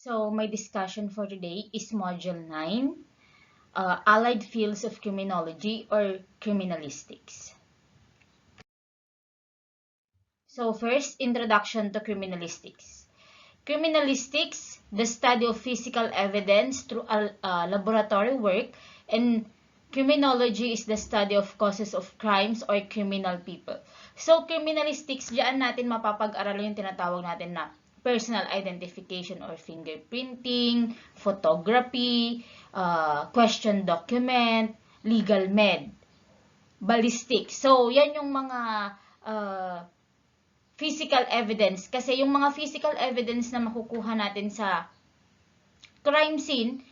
So my discussion for today is Module 9, Allied Fields of Criminology or Criminalistics. So first, Introduction to Criminalistics. Criminalistics, the study of physical evidence through laboratory work, and criminology is the study of causes of crimes or criminal people. So criminalistics, diyan natin mapapag-aralan yung tinatawag natin na personal identification or fingerprinting, photography, question document, legal med, ballistics. So yan yung mga physical evidence, kasi yung mga physical evidence na makukuha natin sa crime scene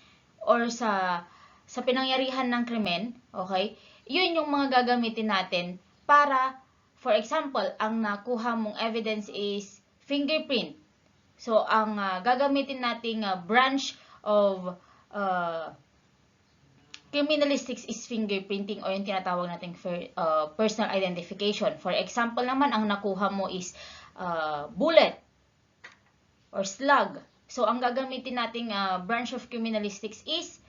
or sa pinangyarihan ng krimen, okay? Yun yung mga gagamitin natin para, for example, ang nakuha mong evidence is fingerprint. So, ang gagamitin nating branch of criminalistics is fingerprinting o yung tinatawag nating personal identification. For example naman, ang nakuha mo is bullet or slug. So, ang gagamitin nating branch of criminalistics is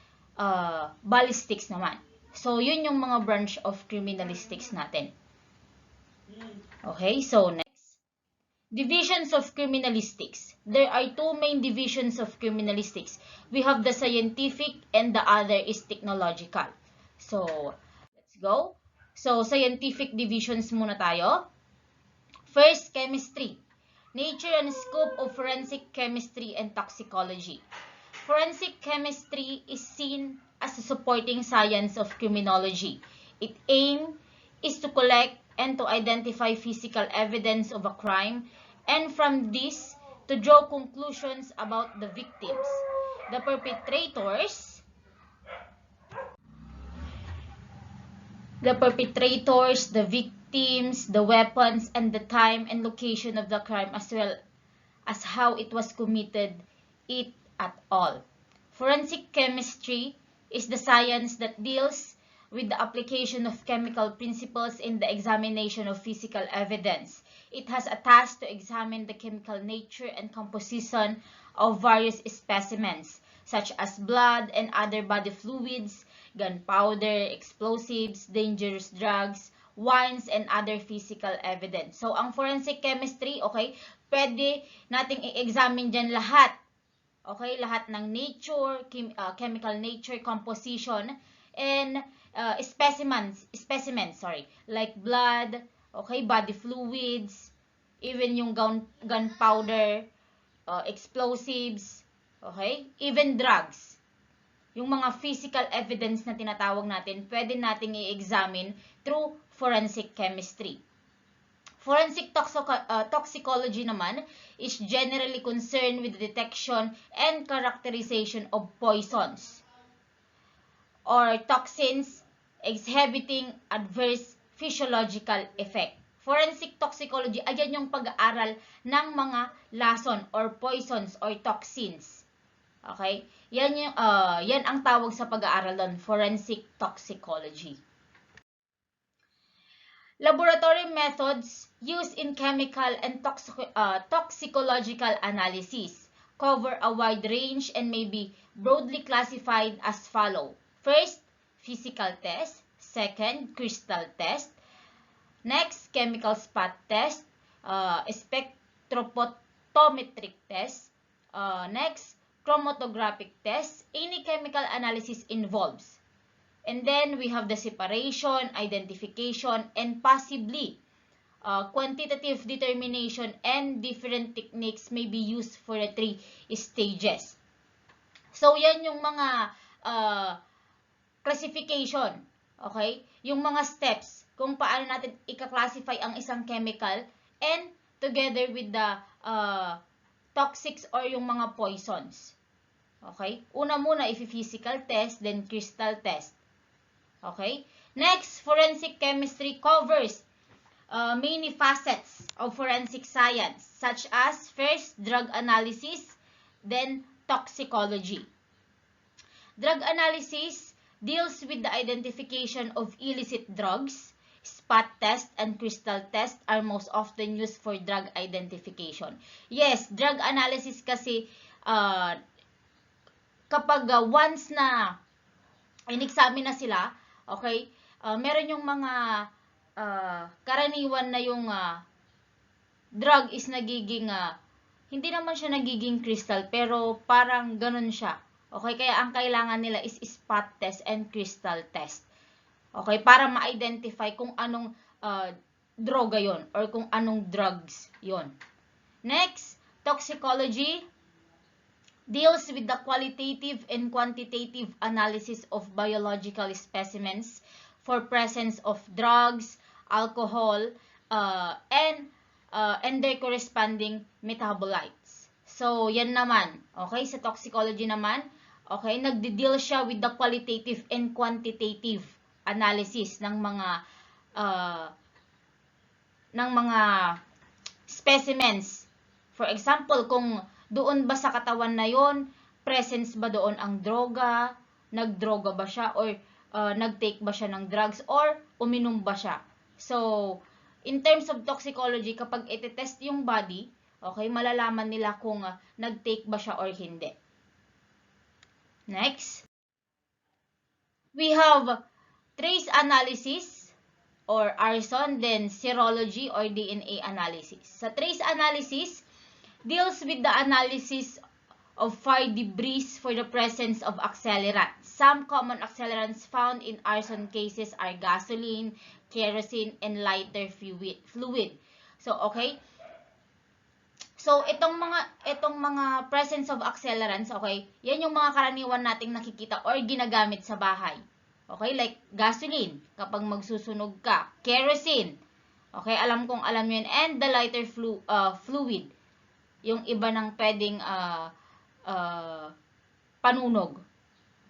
ballistics naman. So, yun yung mga branch of criminalistics natin. Okay, so next. Divisions of criminalistics. There are two main divisions of criminalistics. We have the scientific and the other is technological. So, let's go. So, scientific divisions muna tayo. First, chemistry. Nature and scope of forensic chemistry and toxicology. Forensic chemistry is seen as a supporting science of criminology. Its aim is to collect and to identify physical evidence of a crime, and from this, to draw conclusions about the victims, the perpetrators, the victims, the weapons, and the time and location of the crime, as well as how it was committed, it at all. Forensic chemistry is the science that deals with the application of chemical principles in the examination of physical evidence. It has a task to examine the chemical nature and composition of various specimens, such as blood and other body fluids, gunpowder, explosives, dangerous drugs, wines, and other physical evidence. So, ang forensic chemistry, okay, pwede nating i-examine dyan lahat. Okay, lahat ng nature, chemical nature, composition, and specimens, like blood, okay, body fluids, even yung gunpowder, explosives, okay, even drugs. Yung mga physical evidence na tinatawag natin, pwede nating i-examine through forensic chemistry. Forensic toxicology naman is generally concerned with the detection and characterization of poisons or toxins exhibiting adverse physiological effect. Forensic toxicology, ayan yung pag-aaral ng mga lason or poisons or toxins. Okay? Yan ang tawag sa pag-aaral doon, forensic toxicology. Laboratory methods used in chemical and toxicological analysis cover a wide range and may be broadly classified as follows. First, physical test. Second, crystal test. Next, chemical spot test. Spectrophotometric test. Next, chromatographic test. Any chemical analysis involves. And then, we have the separation, identification, and possibly quantitative determination, and different techniques may be used for the 3 stages. So, yan yung mga classification. Okay? Yung mga steps kung paano natin i-classify ang isang chemical and together with the toxics or yung mga poisons. Okay? Una muna, physical test, then crystal test. Okay? Next, forensic chemistry covers many facets of forensic science, such as first, drug analysis, then toxicology. Drug analysis deals with the identification of illicit drugs. Spot test and crystal test are most often used for drug identification. Yes, drug analysis kasi kapag once na in-examine na sila, okay, meron yung mga karaniwan na yung drug is nagiging, hindi naman siya nagiging crystal, pero parang ganun siya. Okay, kaya ang kailangan nila is spot test and crystal test. Okay, para ma-identify kung anong droga yon or kung anong drugs yon. Next, toxicology deals with the qualitative and quantitative analysis of biological specimens for presence of drugs, alcohol, and their corresponding metabolites. So, yan naman. Okay, sa toxicology naman, okay, nagde-deal siya with the qualitative and quantitative analysis ng mga specimens. For example, kung doon ba sa katawan na yon, presence ba doon ang droga, nagdroga ba siya, or nagtake ba siya ng drugs, or uminom ba siya. So, in terms of toxicology, kapag iti-test yung body, okay, malalaman nila kung nagtake ba siya or hindi. Next, we have trace analysis or arson, then serology or DNA analysis. Sa trace analysis, deals with the analysis of fire debris for the presence of accelerants. Some common accelerants found in arson cases are gasoline, kerosene, and lighter fluid. So, okay? So, itong mga presence of accelerants, okay? Yan yung mga karaniwan nating nakikita or ginagamit sa bahay. Okay? Like gasoline, kapag magsusunog ka. Kerosene. Okay? Alam nyo yun. And the lighter fluid. Yung iba ng pwedeng panunog.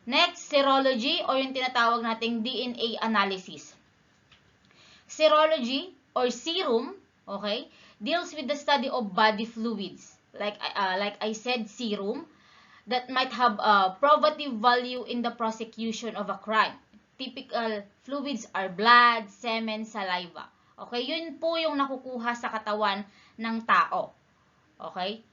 Next, serology or yung tinatawag nating DNA analysis. Serology or serum, okay, deals with the study of body fluids. Like I said, serum that might have a probative value in the prosecution of a crime. Typical fluids are blood, semen, saliva. Okay, yun po yung nakukuha sa katawan ng tao. Okay?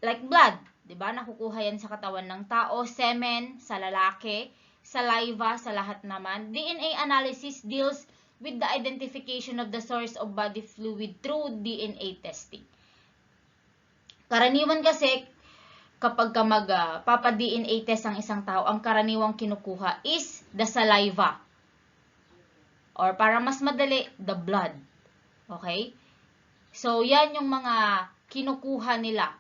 Like blood, 'di ba? Nakukuha 'yan sa katawan ng tao, semen sa lalaki, saliva sa lahat naman. DNA analysis deals with the identification of the source of body fluid through DNA testing. Karaniwan kasi kapag ka papa-DNA test ang isang tao, ang karaniwang kinukuha is the saliva. Or para mas madali, the blood. Okay? So, yan yung mga kinukuha nila.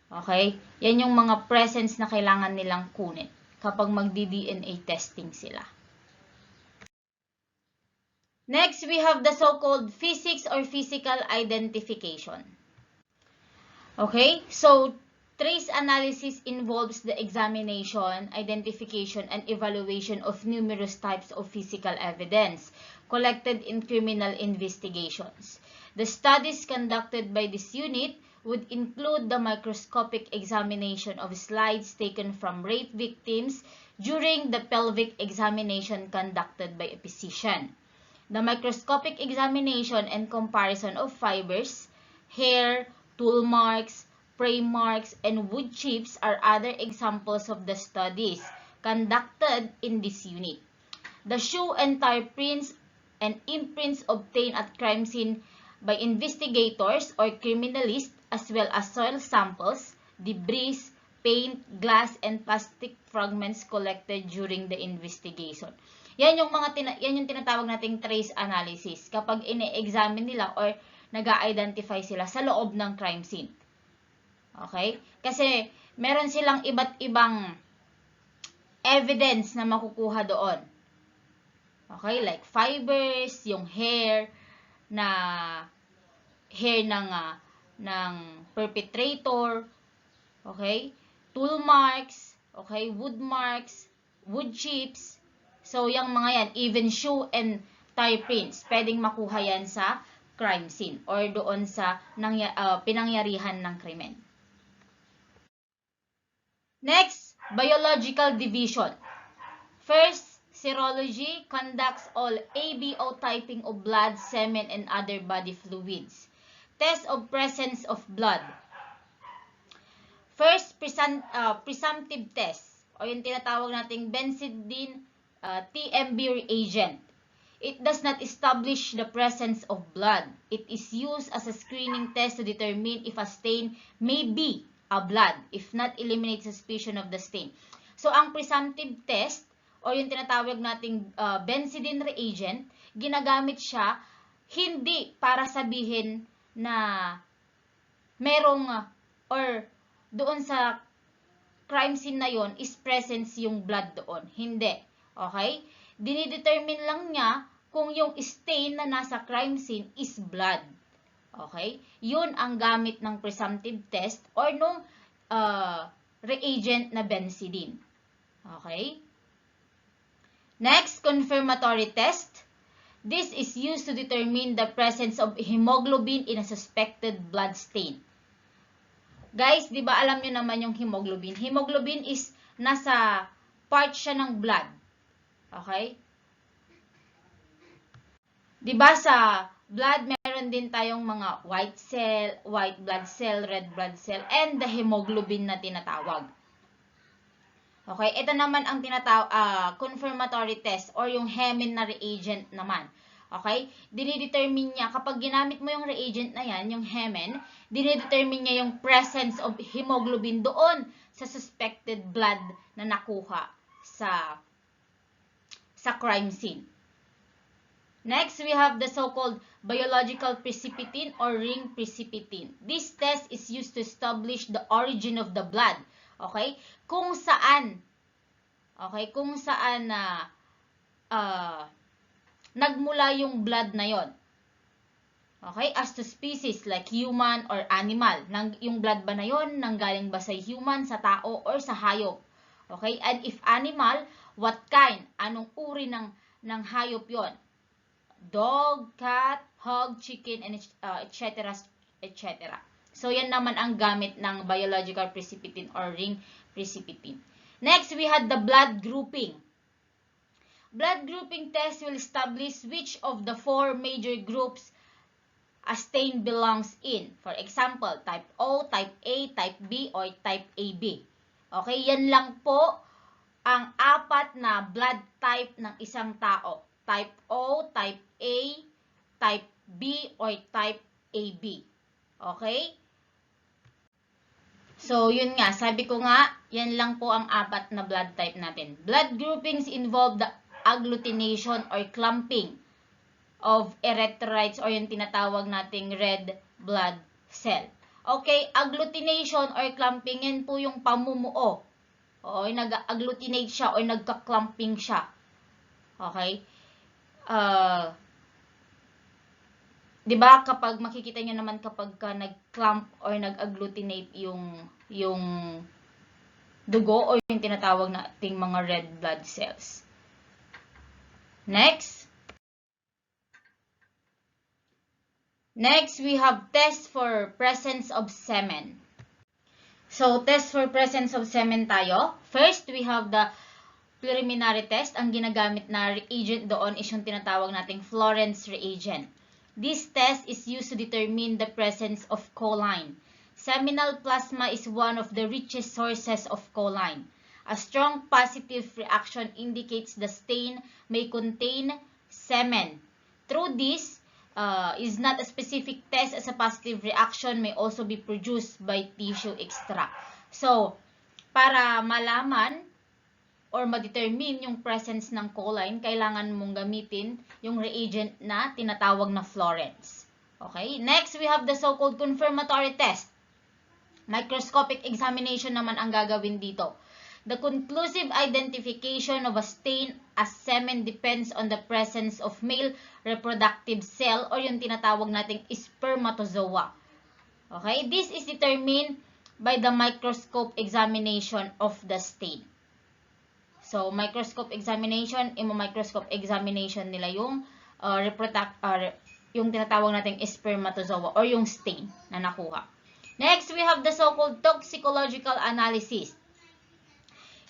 Okay? Yan yung mga presence na kailangan nilang kunin kapag magdi-DNA testing sila. Next, we have the so-called physics or physical identification. Okay? So, trace analysis involves the examination, identification, and evaluation of numerous types of physical evidence collected in criminal investigations. The studies conducted by this unit would include the microscopic examination of slides taken from rape victims during the pelvic examination conducted by a physician. The microscopic examination and comparison of fibers, hair, tool marks, prey marks, and wood chips are other examples of the studies conducted in this unit. The shoe and tire prints and imprints obtained at crime scene by investigators or criminalists, as well as soil samples, debris, paint, glass, and plastic fragments collected during the investigation. Yan yung tinatawag nating trace analysis kapag ine-examine nila or nag-identify sila sa loob ng crime scene. Okay? Kasi meron silang iba't ibang evidence na makukuha doon. Okay? Like fibers, yung hair ng perpetrator, okay? Tool marks, okay? Wood marks, wood chips. So, yung mga yan, even shoe and tire prints, pwedeng makuha yan sa crime scene or doon sa pinangyarihan ng krimen. Next, biological division. First, serology conducts all ABO typing of blood, semen, and other body fluids. Test of presence of blood. First, presumptive test o yung tinatawag nating benzidine TMB reagent. It does not establish the presence of blood. It is used as a screening test to determine if a stain may be a blood, if not eliminate suspicion of the stain. So, ang presumptive test o yung tinatawag nating benzidine reagent, ginagamit siya hindi para sabihin na merong or doon sa crime scene na yon is presence yung blood doon. Hindi. Okay? Dinidetermine lang niya kung yung stain na nasa crime scene is blood. Okay? Yun ang gamit ng presumptive test or nung reagent na benzidine. Okay? Next, confirmatory test. This is used to determine the presence of hemoglobin in a suspected blood stain. Guys, di ba alam nyo naman yung hemoglobin? Hemoglobin is nasa part siya ng blood. Okay? Di ba sa blood, meron din tayong mga white blood cell, red blood cell, and the hemoglobin na tinatawag. Okay, ito naman ang confirmatory test or yung hemin na reagent naman. Okay, dinidetermine niya, kapag ginamit mo yung reagent na yan, yung hemin, dinidetermine niya yung presence of hemoglobin doon sa suspected blood na nakuha sa crime scene. Next, we have the so-called biological precipitin or ring precipitin. This test is used to establish the origin of the blood. Okay? Kung saan nagmula yung blood na yon. Okay? As to species like human or animal. Yung blood ba na yon nanggaling ba sa human, sa tao, or sa hayop? Okay? And if animal, what kind? Anong uri ng hayop yon? Dog, cat, hog, chicken, and etc. etc. So, yan naman ang gamit ng biological precipitin or ring precipitin. Next, we had the blood grouping. Blood grouping test will establish which of the four major groups a stain belongs in. For example, type O, type A, type B, or type AB. Okay, yan lang po ang apat na blood type ng isang tao. Type O, type A, type B, or type AB. Okay? So, yun nga. Sabi ko nga, yan lang po ang apat na blood type natin. Blood groupings involve the agglutination or clumping of erythrocytes or yung tinatawag nating red blood cell. Okay, agglutination or clumping, yan po yung pamumuo. O, nag-agglutinate siya or nagka-clumping siya. Okay? Diba kapag makikita nyo naman kapag ka nag-clump or nag-agglutinate yung dugo o yung tinatawag nating mga red blood cells. Next, we have test for presence of semen. So, test for presence of semen tayo. First, we have the preliminary test. Ang ginagamit na reagent doon is yung tinatawag nating Florence reagent. This test is used to determine the presence of choline. Seminal plasma is one of the richest sources of choline. A strong positive reaction indicates the stain may contain semen. Through this, is not a specific test as a positive reaction may also be produced by tissue extract. So, para malaman or ma-determine yung presence ng choline, kailangan mong gamitin yung reagent na tinatawag na Florence. Okay? Next, we have the so-called confirmatory test. Microscopic examination naman ang gagawin dito. The conclusive identification of a stain as semen depends on the presence of male reproductive cell or yung tinatawag nating spermatozoa. Okay? This is determined by the microscope examination of the stain. So, microscope examination, microscope examination nila yung yung tinatawag nating spermatozoa or yung stain na nakuha. Next, we have the so-called toxicological analysis.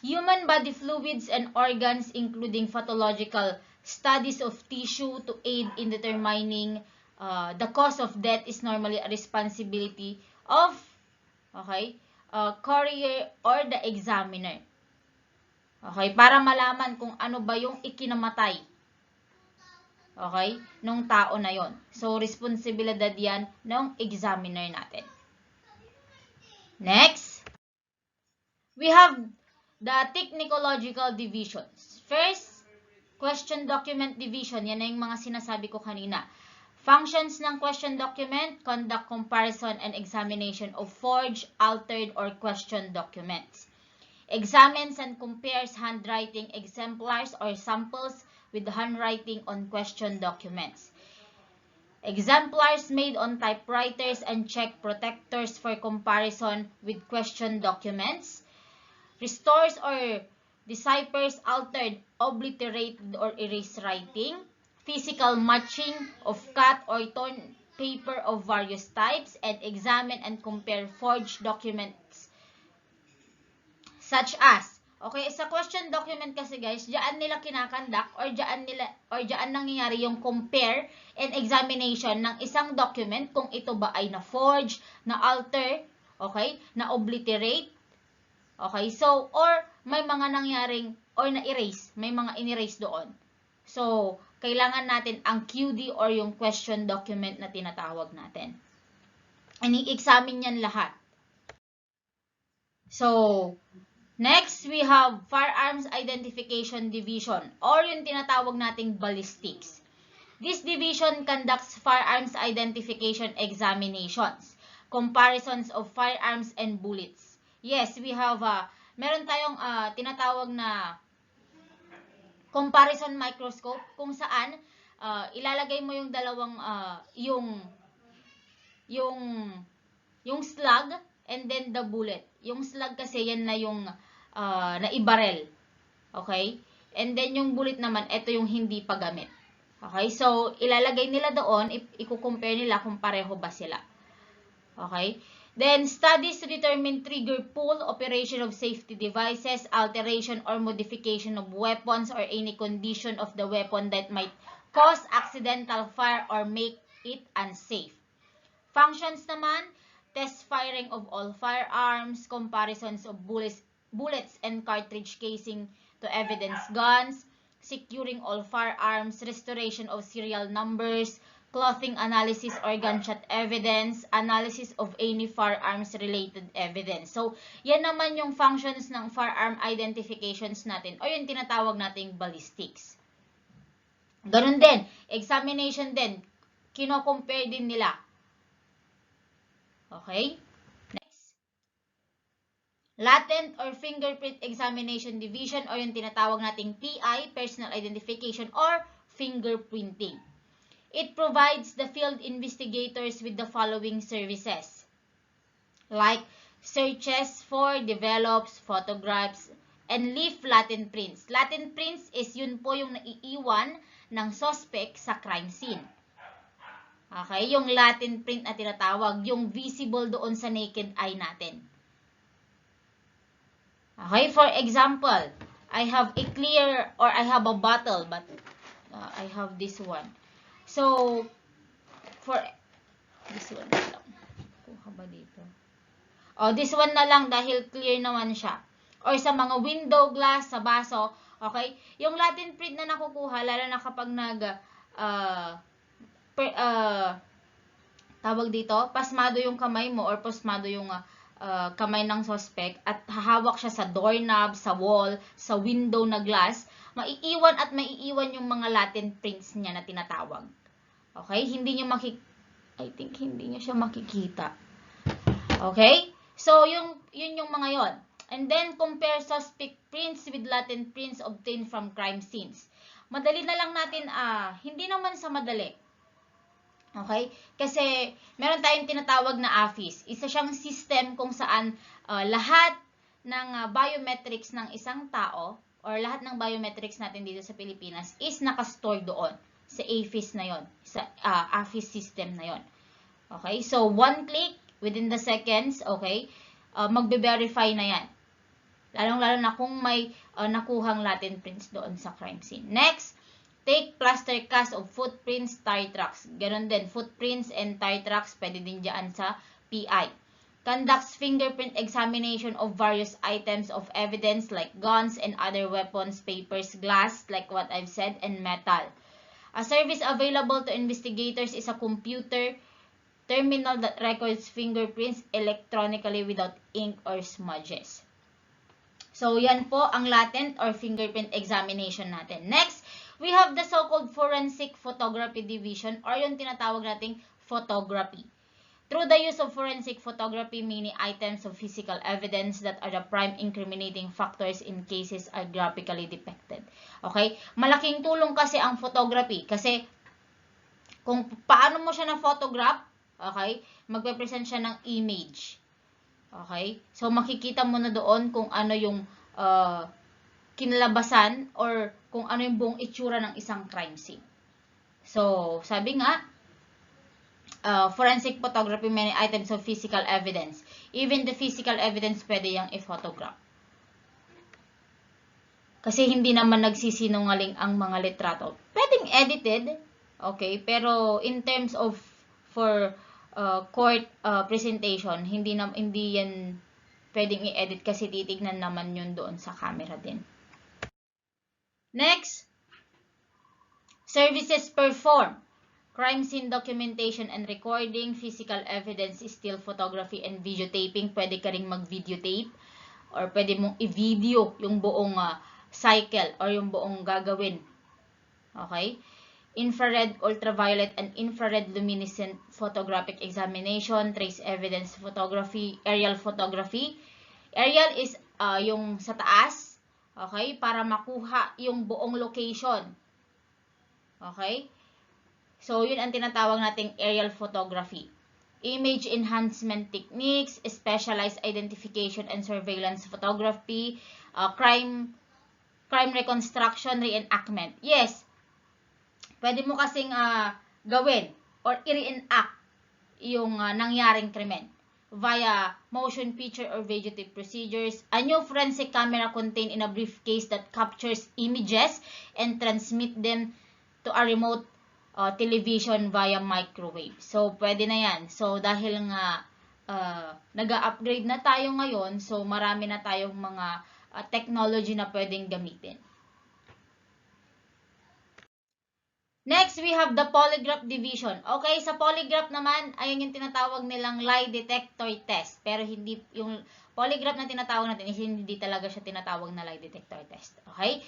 Human body fluids and organs, including pathological studies of tissue to aid in determining the cause of death, is normally a responsibility of courier, or the examiner. Okay, para malaman kung ano ba yung ikinamatay. Okay, nung tao na yon. So, responsibilidad yan ng examiner natin. Next, we have the technological divisions. First, question document division. Yan na yung mga sinasabi ko kanina. Functions ng question document, conduct comparison and examination of forged, altered, or questioned documents. Examines and compares handwriting exemplars or samples with handwriting on question documents. Exemplars made on typewriters and check protectors for comparison with question documents. Restores or deciphers altered, obliterated, or erased writing. Physical matching of cut or torn paper of various types, and examine and compare forged documents such as, okay, sa question document kasi guys, diyan nila kinakandak or diyan nangyayari yung compare and examination ng isang document kung ito ba ay na-forge, na-alter, okay, na-obliterate, okay, so, or may mga nangyaring, or na-erase, may mga in-erase doon. So, kailangan natin ang QD or yung question document na tinatawag natin. Ini-examine yan lahat. So, next, we have Firearms Identification Division or yung tinatawag nating ballistics. This division conducts firearms identification examinations, comparisons of firearms and bullets. Yes, we have, meron tayong tinatawag na comparison microscope kung saan ilalagay mo yung dalawang, yung slug and then the bullet. Yung slug kasi yan na yung naibarel. Okay? And then yung bullet naman, ito yung hindi pa gamit. Okay? So, ilalagay nila doon, i-compare nila kung pareho ba sila. Okay? Then, studies to determine trigger pull, operation of safety devices, alteration or modification of weapons, or any condition of the weapon that might cause accidental fire or make it unsafe. Functions naman, test firing of all firearms, comparisons of bullets and cartridge casing to evidence guns, securing all firearms, restoration of serial numbers, clothing analysis or gunshot evidence, analysis of any firearms-related evidence. So, yan naman yung functions ng firearm identifications natin o yung tinatawag nating ballistics. Ganun din, examination din, kino-compare din nila. Okay? Next. Latent or Fingerprint Examination Division o yung tinatawag nating PI, Personal Identification or Fingerprinting. It provides the field investigators with the following services, like searches for, develops, photographs, and leave latent prints. Latent prints is yun po yung naiiwan ng suspect sa crime scene. Okay, yung latent print na tinatawag, yung visible doon sa naked eye natin. Okay, for example, I have a clear, or I have a bottle, but I have this one. So, for this one na lang. Kuha ba dito? Oh, this one na lang dahil clear naman siya. Or sa mga window glass, sa baso, okay? Yung latent print na nakukuha, lalo na kapag tawag dito, pasmado yung kamay mo or pasmado yung kamay ng suspect at hahawak siya sa doorknob, sa wall, sa window na glass, maiiwan at maiiwan yung mga latent prints niya na tinatawag. Okay? Hindi niyo I think hindi niyo siya makikita. Okay? So, yun yung mga yon. And then, compare suspect prints with latent prints obtained from crime scenes. Madali na lang natin, hindi naman sa madali. Okay? Kasi, meron tayong tinatawag na AFIS. Isa siyang system kung saan lahat ng biometrics ng isang tao or lahat ng biometrics natin dito sa Pilipinas is nakastore doon sa AFIS na yon, sa AFIS system na yon. Okay? So, one click within the seconds, okay, magbe-verify na yan. Lalong-lalo na kung may nakuhang latent prints doon sa crime scene. Next, take plaster cast of footprints, tire tracks. Ganon din, footprints and tire tracks, pwede din dyan sa PI. conducts fingerprint examination of various items of evidence like guns and other weapons, papers, glass, like what I've said, and metal. A service available to investigators is a computer terminal that records fingerprints electronically without ink or smudges. So, yan po ang latent or fingerprint examination natin. Next, we have the so-called forensic photography division or yung tinatawag nating photography. Through the use of forensic photography, many items of physical evidence that are the prime incriminating factors in cases are graphically depicted. Okay? Malaking tulong kasi ang photography. Kasi, kung paano mo siya na-photograph, okay, magpe-present siya ng image. Okay? So, makikita mo na doon kung ano yung kinalabasan or kung ano yung buong itsura ng isang crime scene. So, sabi nga, forensic photography, many items of physical evidence. Even the physical evidence, pwede yung i-photograph. Kasi hindi naman nagsisinungaling ang mga litrato. Pwedeng edited, okay, pero in terms of for court presentation, hindi yan pwedeng i-edit kasi titignan naman yun doon sa camera din. Next, services performed. Crime scene documentation and recording, physical evidence, still photography and videotaping. Pwede ka ring mag-videotape or pwede mong i-video yung buong cycle or yung buong gagawin. Okay? Infrared, ultraviolet, and infrared luminescent photographic examination, trace evidence photography, aerial photography. Aerial is yung sa taas, okay? Para makuha yung buong location. Okay? So, yun ang tinatawag nating aerial photography. Image enhancement techniques, specialized identification and surveillance photography, crime reconstruction, reenactment. Yes, pwede mo kasing gawin or i-reenact yung nangyaring krimen via motion picture or videotape procedures. A new forensic camera contained in a briefcase that captures images and transmit them to a remote television via microwave. So, pwede na yan. So, dahil nga nag-upgrade na tayo ngayon, so marami na tayong mga technology na pwedeng gamitin. Next, we have the polygraph division. Okay, sa polygraph naman, ayun yung tinatawag nilang lie detector test. Pero hindi, yung polygraph na tinatawag natin, hindi talaga siya tinatawag na lie detector test. Okay?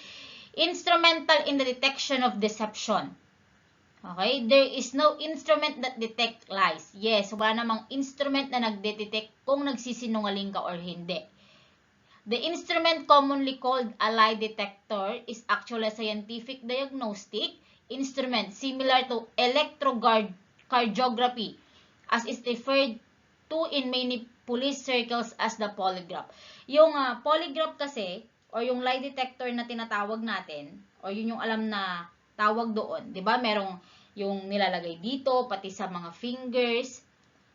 Instrumental in the detection of deception. Okay? There is no instrument that detect lies. Yes, wala namang instrument na nagdetect kung nagsisinungaling ka or hindi. The instrument commonly called a lie detector is actually a scientific diagnostic instrument similar to electrocardiography, as is referred to in many police circles as the polygraph. Yung polygraph kasi, or yung lie detector na tinatawag natin, or yun yung alam na tawag doon, 'di ba? Merong yung nilalagay dito pati sa mga fingers.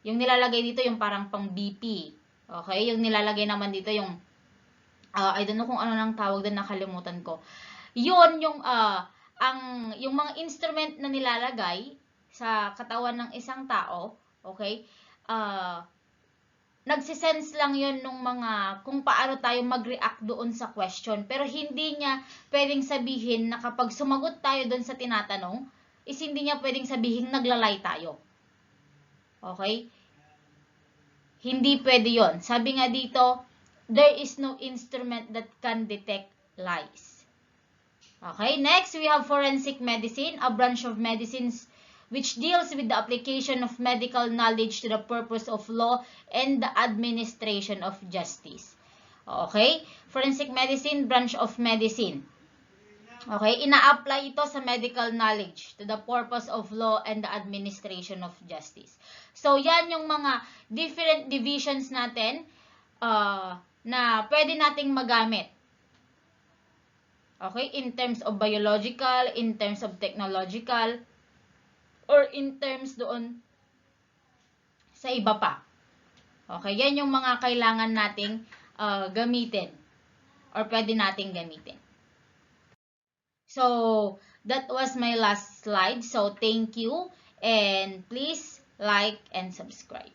Yung nilalagay dito yung parang pang BP. Okay? Yung nilalagay naman dito yung I don't know kung ano nang tawag doon, nakalimutan ko. Yun yung yung mga instrument na nilalagay sa katawan ng isang tao, okay? Nagsisense lang yun nung mga kung paano tayo mag-react doon sa question. Pero hindi niya pwedeng sabihin na kapag sumagot tayo doon sa tinatanong, is hindi niya pwedeng sabihin naglalay tayo. Okay? Hindi pwede yon. Sabi nga dito, there is no instrument that can detect lies. Okay? Next, we have forensic medicine, a branch of medicines which deals with the application of medical knowledge to the purpose of law and the administration of justice. Okay? Forensic medicine, branch of medicine. Okay? Ina-apply ito sa medical knowledge to the purpose of law and the administration of justice. So, yan yung mga different divisions natin na pwede nating magamit. Okay? In terms of biological, in terms of technological, or in terms doon sa iba pa. Okay, yan yung mga kailangan nating gamitin or pwede nating gamitin. So, that was my last slide. So, thank you and please like and subscribe.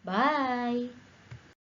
Bye!